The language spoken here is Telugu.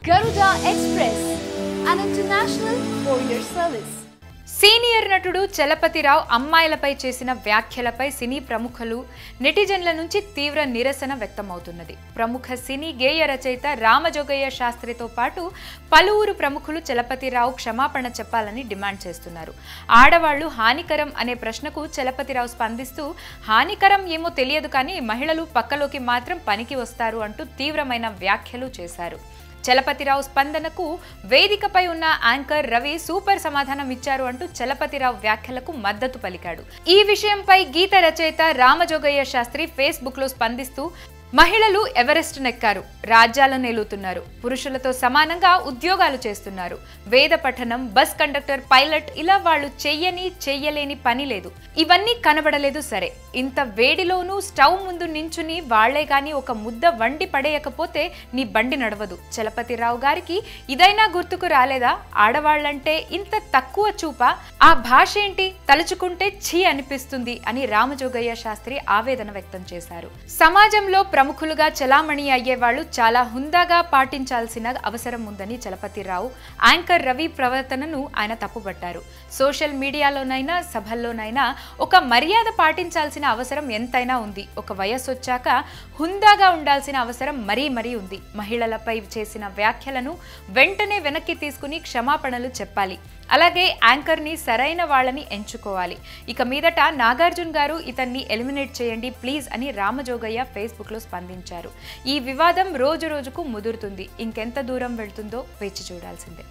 Garuda Express, an international courier service. Senior నటుడు చలపతిరావు అమ్మాయిలపై చేసిన వ్యాఖ్యలపై సినీ ప్రముఖులు నెటిజన్ల నుంచి తీవ్ర నిరసన వ్యక్తమవుతున్నది. ప్రముఖ సినీ గేయ రచయిత రామజోగయ్య శాస్త్రితో పాటు పలువురు ప్రముఖులు చలపతిరావు క్షమాపణ చెప్పాలని డిమాండ్ చేస్తున్నారు. ఆడవాళ్లు హానికరం అనే ప్రశ్నకు చలపతిరావు స్పందిస్తూ హానికరం ఏమో తెలియదు కానీ మహిళలు పక్కలోకి మాత్రం పనికి వస్తారు అంటూ తీవ్రమైన వ్యాఖ్యలు చేశారు. చలపతిరావు స్పందనకు వేదికపై ఉన్న యాంకర్ రవి సూపర్ సమాధానం ఇచ్చారు అంటూ చలపతిరావు వ్యాఖ్యలకు మద్దతు పలికాడు. ఈ విషయంపై గీత రచయిత రామజోగయ్య శాస్త్రి ఫేస్బుక్ లో స్పందిస్తూ మహిళలు ఎవరెస్ట్ నెక్కారు, రాజ్యాలను ఏలుతున్నారు, పురుషులతో సమానంగా ఉద్యోగాలు చేస్తున్నారు, వేద పఠనం, బస్ కండక్టర్, పైలట్ ఇలా వాళ్ళు చెయ్యలేని పని లేదు, ఇవన్నీ కనబడలేదు. సరే, ఇంత వేడిలోనూ స్టవ్ ముందు నించుని వాళ్లే గాని ఒక ముద్ద వండి పడేయకపోతే నీ బండి నడవదు. చలపతిరావు గారికి ఇదైనా గుర్తుకు రాలేదా? ఆడవాళ్లంటే ఇంత తక్కువ చూపా? ఆ భాష ఏంటి? తలుచుకుంటే ఛీ అనిపిస్తుంది అని రామజోగయ్య శాస్త్రి ఆవేదన వ్యక్తం చేశారు. సమాజంలో ప్రముఖులుగా చలామణి అయ్యేవాళ్లు చాలా హుందాగా పాటించాల్సిన అవసరం ఉందని చలపతిరావు యాంకర్ రవి ప్రవర్తనను ఆయన తప్పుపట్టారు. సోషల్ మీడియాలోనైనా సభల్లోనైనా ఒక మర్యాద పాటించాల్సిన అవసరం ఎంతైనా ఉంది. ఒక వయస్సు వచ్చాక హుందాగా ఉండాల్సిన అవసరం మరీ ఉంది. మహిళలపై చేసిన వ్యాఖ్యలను వెంటనే వెనక్కి తీసుకుని క్షమాపణలు చెప్పాలి. అలాగే యాంకర్ని సరైన వాళ్ళని ఎంచుకోవాలి. ఇక మీదట నాగార్జున గారు ఇతన్ని ఎలిమినేట్ చేయండి ప్లీజ్ అని రామజోగయ్య ఫేస్బుక్ లో స్పందించారు. ఈ వివాదం రోజు రోజుకు ముదురుతుంది. ఇంకెంత దూరం వెళ్తుందో వేచి చూడాల్సిందే.